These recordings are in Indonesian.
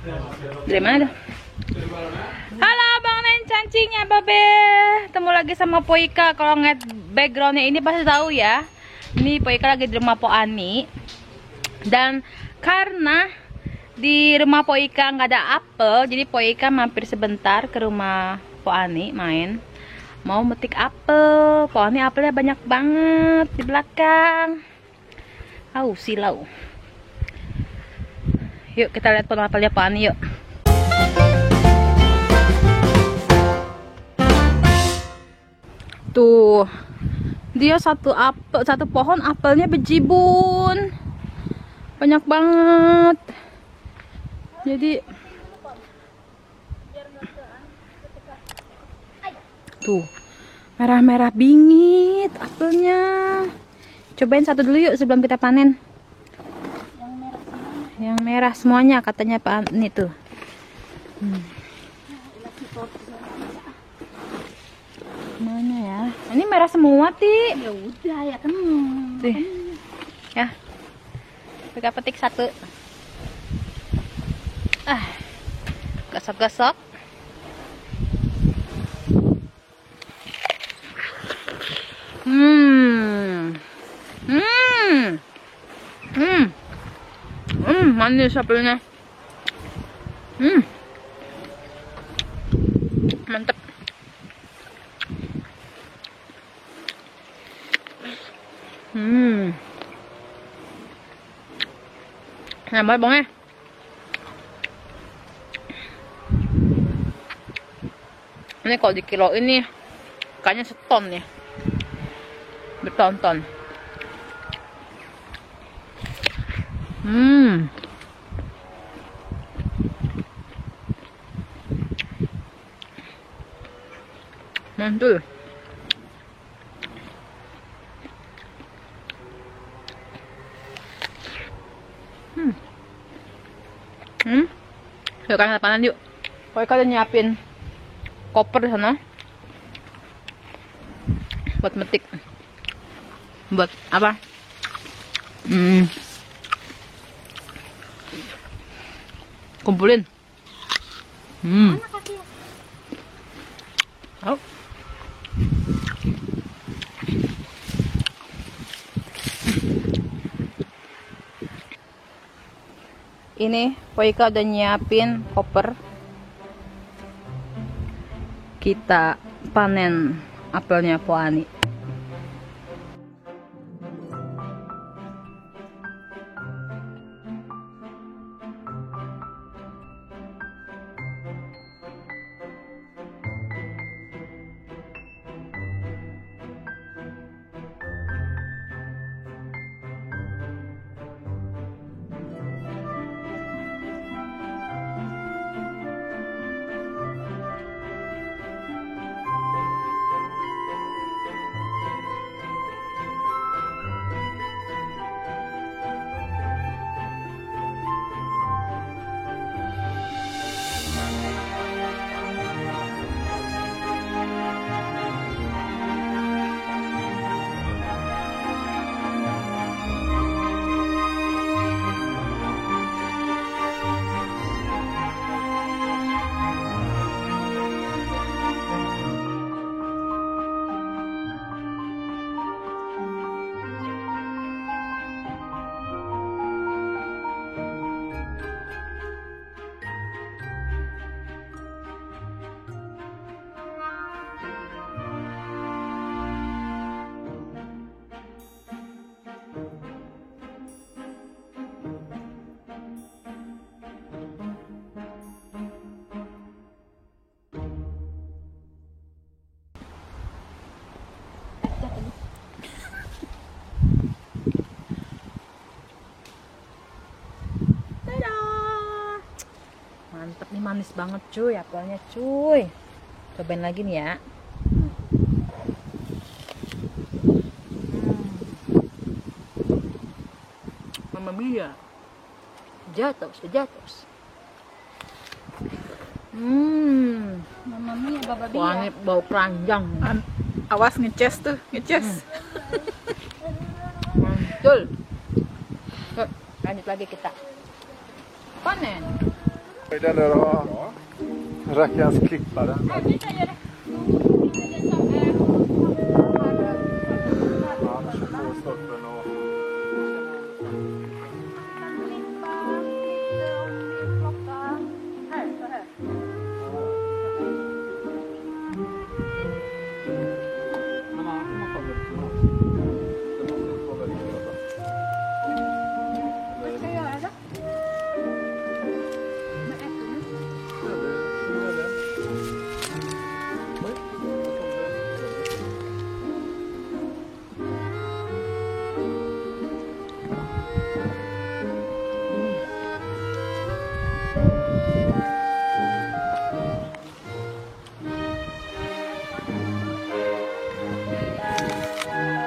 Dari mana dah? Halo Bang Nen cancingnya Babe. Ketemu lagi sama Poika. Kalau ngeliat backgroundnya ini pasti tahu ya. Ini Poika lagi di rumah Po Ani. Dan karena di rumah Poika nggak ada apel, jadi Poika mampir sebentar ke rumah Po Ani main. Mau metik apel. Po Ani apelnya banyak banget di belakang. Silau. Yuk kita lihat pohon apelnya Po Ani yuk. Tuh, dia satu pohon apelnya bejibun, banyak banget. Jadi, tuh merah-merah bingit apelnya. Cobain satu dulu yuk sebelum kita panen. Yang merah semuanya katanya Pak Ani tuh. Mana ya? Ini merah semua, Ti. Ya udah ya kan. Ya. Kita petik satu. Gosok-gosok. Manis apelnya. Mantep. Enak banget bang ya. Ini kalau di kilo ini kayaknya seton ya, berton-ton. Mantul. Yuk kan panen yuk. Pokoknya kalian nyiapin koper di sana buat metik. Buat apa? Kumpulin. Oh. Ini Poika udah nyiapin koper. Kita panen apelnya Po Ani. Mantep nih, manis banget cuy apelnya cuy. Cobain lagi nih ya. Mamma mia. Jatuh. Mamma mia, Baba Bia. Wah, ini bau keranjang. Awas ngeces tuh, ngeces. Mantul. Yuk, lanjut lagi kita panen. Den där har rackarns klippare.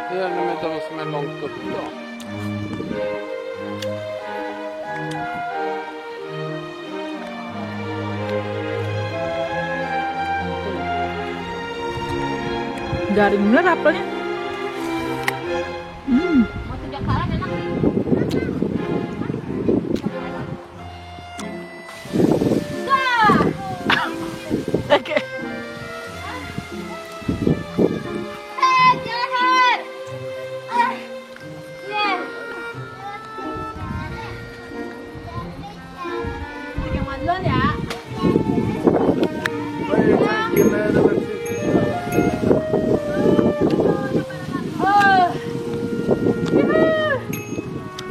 Det är en av de som är långt upp då. Garing bener apelnya. Mau sejak kalah enak nih. Oke. Jalan. Yeah. Yang majuan ya. Vad är tanken med det? Oh.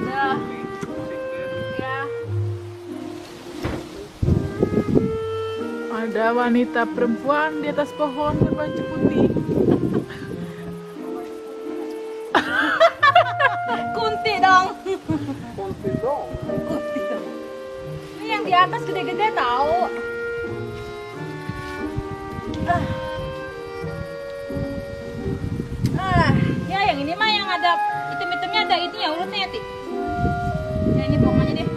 Ya. Ya. Ada wanita perempuan di atas pohon berbaju putih. Kunti dong. Konstigt dag. Kunti dong. Ini yang di atas gede-gede tahu. Ya yang ini mah yang ada item-itemnya ada ini ya urutnya ya, Ti. Ya ini buang aja deh.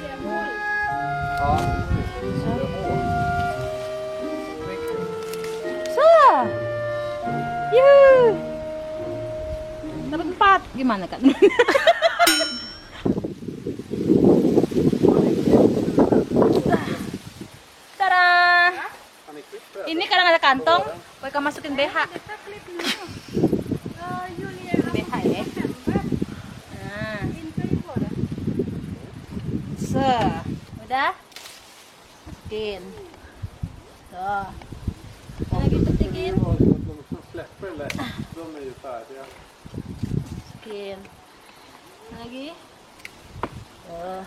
Ja. So. Yuh. Dapat 4. Gimana kan? Tada. Ini kadang ada kantong, mereka masukin BH. BH ya. Nah. So, udah? Masukin. Tuh. Lagi petikin. De släpper lätt. De är ju färdiga. Masukin. Lagi. Tuh.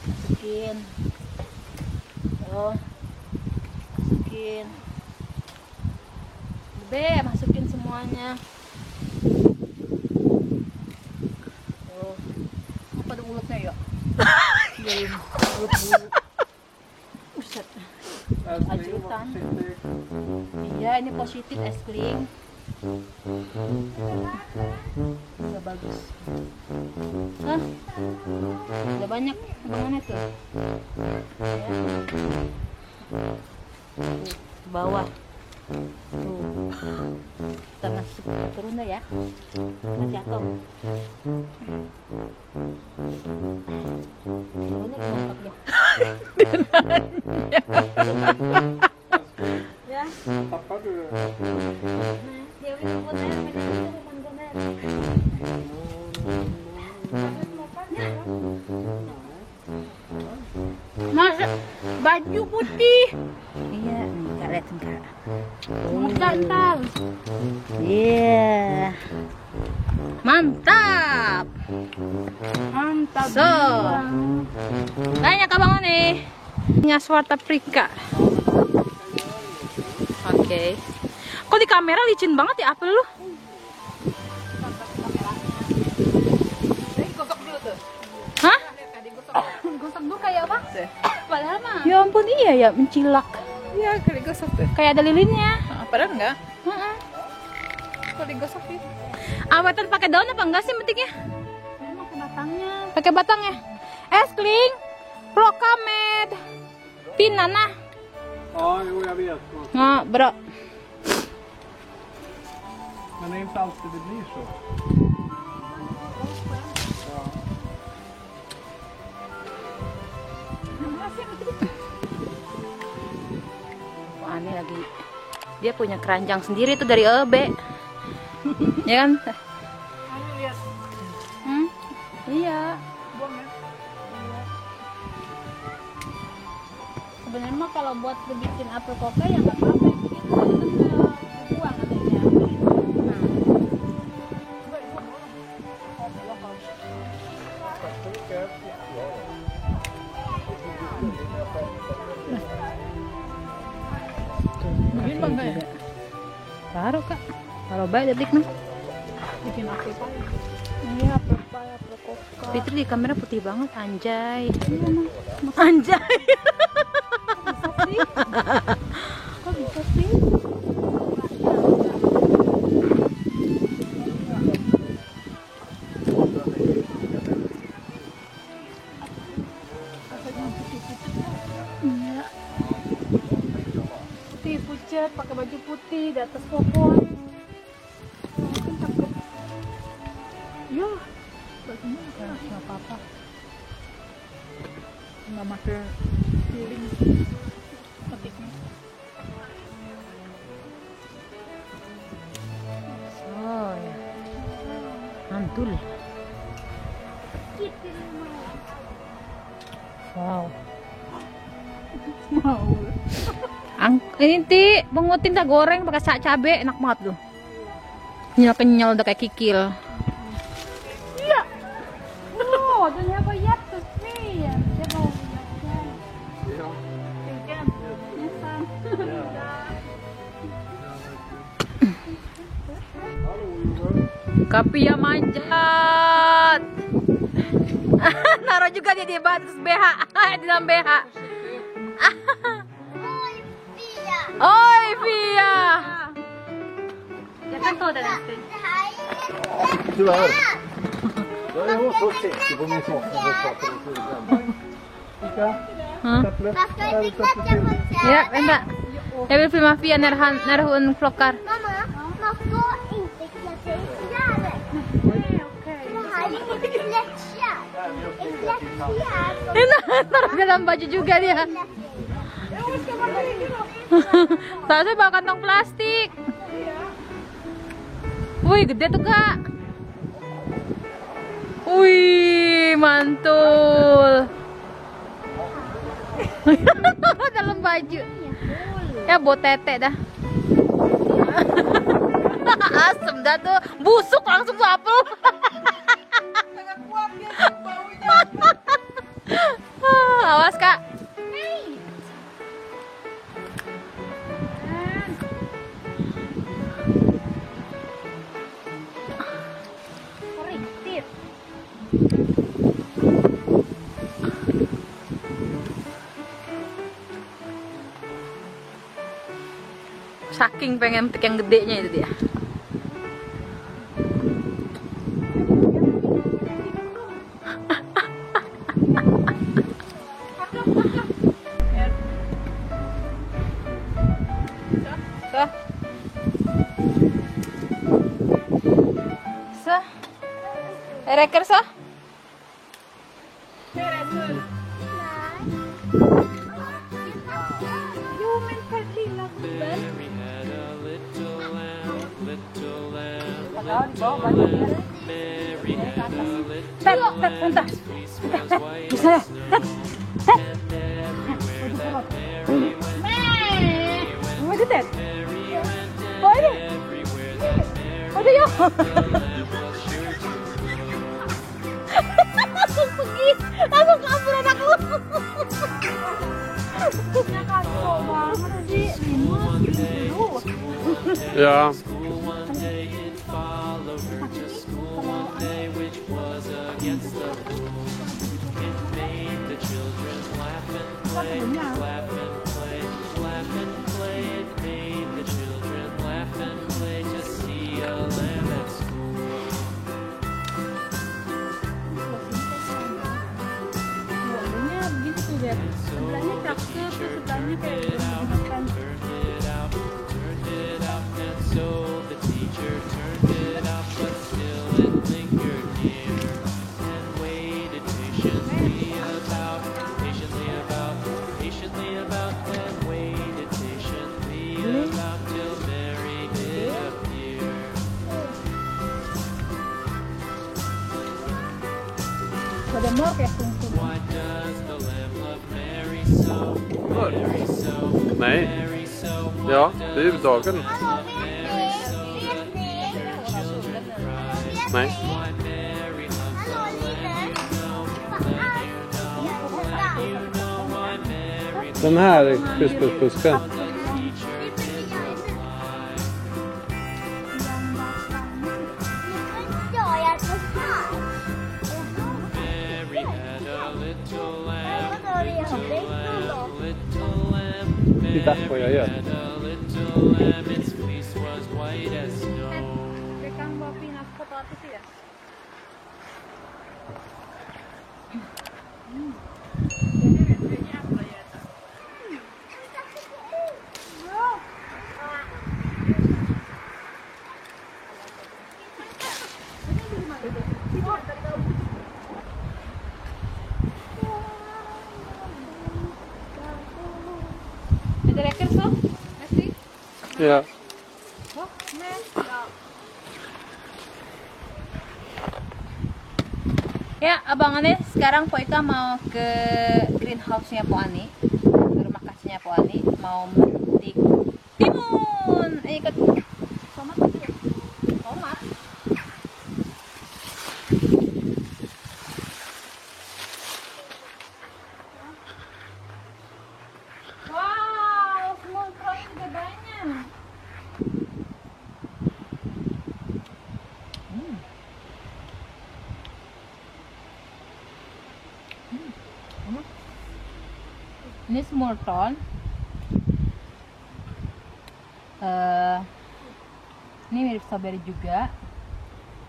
Masukin. Tuh. Masukin. Bebe, masukin semuanya. Tuh. Apa ada mulutnya ya? Jadi mulut-mulut. Buset. Ajutan. Iya, ini positif es krim. Udah bagus. Hah? Udah banyak. Mana tuh? Ya. Tuh, bawah. Tuh. Kita masuk turun deh ya. Masih jatuh. Turunnya mantap ya. Ya. Tappar du? Dia udah buat air, mereka udah Masa baju putih. Iya, enggak lihat enggak. Enggak. Iya. Mantap. Mantap. So. Banyak abangan nih. Nyaswata Prika. Oke. Kok di kamera licin banget ya apel lu? Hah? Gosok dulu kayak apa? Padahal mah. Ya ampun iya ya mencilak. Iya, kali gosok tuh. Kayak ada lilinnya. Padahal enggak. Heeh. Kok digosok sih? Awetan pakai daun apa enggak sih metiknya? Emang ke batangnya. Pakai batangnya. Es kling, plokamed, pinana. Ja, jo, jag vet. Nah, bra. Men det är inte alltid det blir så. dia punya keranjang sendiri tuh dari Ebe. Ya kan? Iya. Sebenarnya mah kalau buat bikin apel koke ya nggak apa-apa gitu, buang katanya. Bimbang nggak ya? Taruh kak, taruh baik detik nih. Bikin apel pie. Iya apel pie, apel koka. Fitri di kamera putih banget, anjay. Anjay. Kok bisa sih? Iya. Putih pucat, pakai baju putih di atas pohon. Ya. Bajunya nggak apa-apa. Nggak pakai piring. Oh ya. Mantul. Wow. Ini ti bengutin tak goreng pakai sak cabe enak banget tuh. Kenyal udah kayak kikil. Iya. Oh, dan hebben jet te smeren. Det var Kapia manjat. Naruh juga dia di batas BH, di dalam BH. Oi Via. Jag kan ta den en stund. Tyvärr. Jag är så säker på min smak när jag pratar om det. Ika? Hah? Äpple? Ya, vänta. Jag vill filma Fia när hon plockar. Mamma, man får inte klä sig i fjäder. Det här är ett klättkärr. Ett klättkärr. Taruh dalam baju juga dia. Saya bawa kantong plastik. Wih, gede tuh kak. Wih, mantul. Dalam baju. Ya buat tete dah. Asem dah tuh. Busuk langsung tuh apel. Awas kak. Riktigt. Saking pengen pick yang gedenya itu dia. Så. Räcker så? Vänta. Bisa ya? Vad är det? Vad är det? Vad är det jag? Langsung pergi. Langsung kabur anakku. Ja. Sebelahnya cakep, terus sebelahnya kayak makan. Pada mau kayak sungsung. Nej. Ja, det är ju dagen. Hallå, vet ni? Nej. Hallå, Linus. Vad är det? Den här Christmaspusken. Titta vad jag gör. Det kan bara finnas potatis i det. Det räcker så? Merci. Ja. Ya, Abang Ane, sekarang Po Ika mau ke greenhouse-nya Po Ani, ke rumah kasihnya Po Ani, mau memetik timun. Ayo ikut. Tomat lagi ya? Tomat. Wow, semua kerang juga banyak. Ini Smurton. Ini mirip strawberry juga,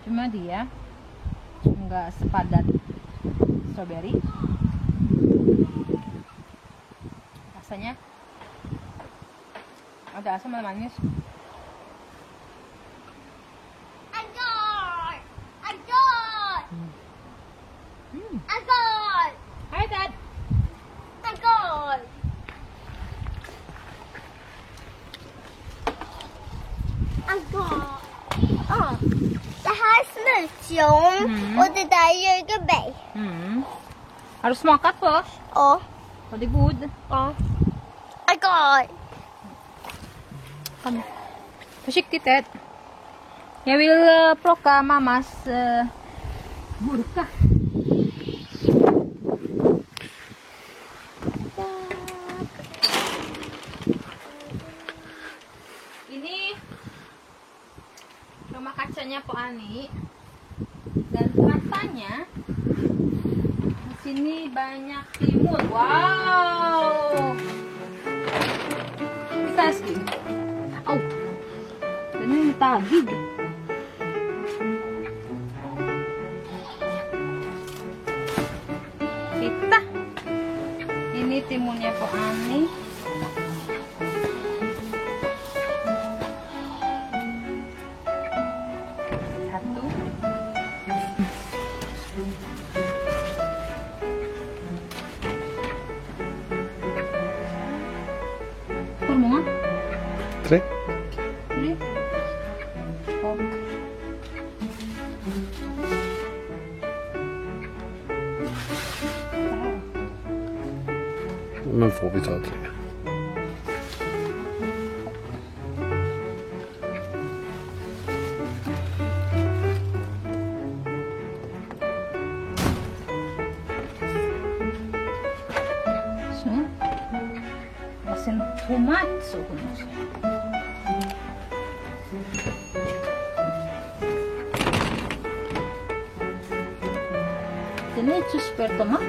cuma dia nggak sepadat strawberry. Rasanya ada asam ada manis. Hai Dad. Det här är smultjon och det där är jordgubbar. Har du smakat först? Ja. Var det god? Ja. Agor. Kom. Försiktigt Ed. Jag vill plocka mammas gurka. Ini rumah kacanya Po Ani. Dan katanya di sini banyak timun. Wow. Kita sih. Oh. Ini tagig. Kita. Ini timunnya Po Ani. Satu. Hur många? 3. 3. Och Men får vi ta 3. så. Och sen tomat så också. Ini jus per tomat.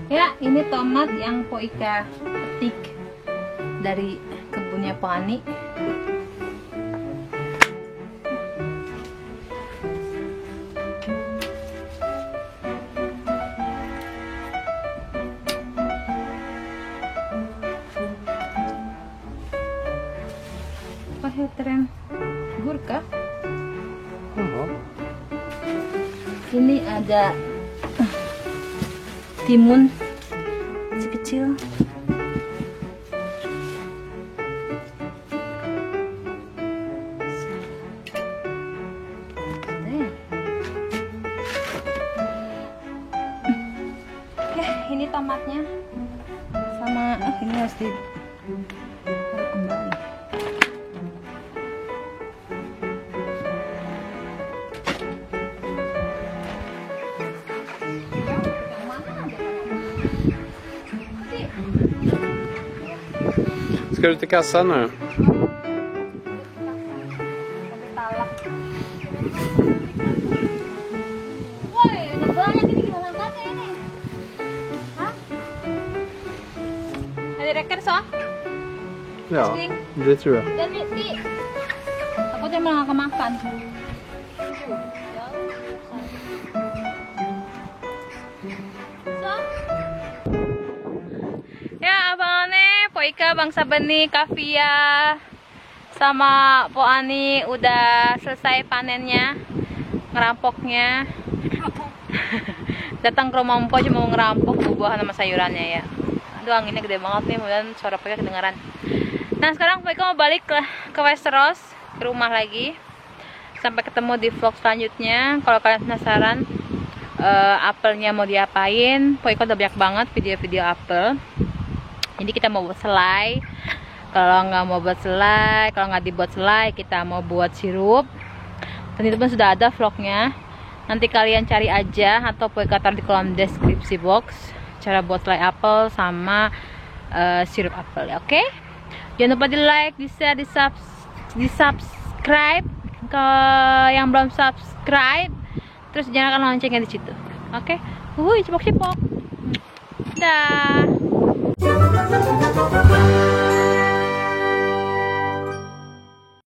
Ya, ini tomat yang Po Ika petik dari kebunnya Po Ani. Apa heter den? Gurka. Jaha. Ini ada timun kecil-kecil. Oke, ini tomatnya sama ini harus di taruh kembali. Ska du till kassan nu? Woi, udah banyak ini gimana angkatnya ini? Hah? Ada reker so? Ja, det tror jag. Dan ini Aku tuh malah nggak makan. Ya abang-ane, Po Ika, Bang Sabeni, Kavia, sama Po Ani udah selesai panennya, ngerampoknya. Datang ke rumah Mpo cuma mau ngerampok buah-buahan sama sayurannya ya. Aduh anginnya gede banget nih, mudah-mudahan suara Po Ika kedengeran. Nah sekarang Po Ika mau balik ke Westeros, ke rumah lagi. Sampai ketemu di vlog selanjutnya. Kalau kalian penasaran apelnya mau diapain, Po Ika udah banyak banget video-video apel. Jadi kita mau buat selai. Kalau nggak mau buat selai, kalau nggak dibuat selai, kita mau buat sirup. Dan itu pun sudah ada vlognya. Nanti kalian cari aja atau Po Ika taruh di kolom deskripsi box cara buat selai apel sama sirup apel ya, oke? Jangan lupa di like, di share, di subscribe ke yang belum subscribe. Terus nyalakan loncengnya di situ, oke? Cipok-cipok. Dah.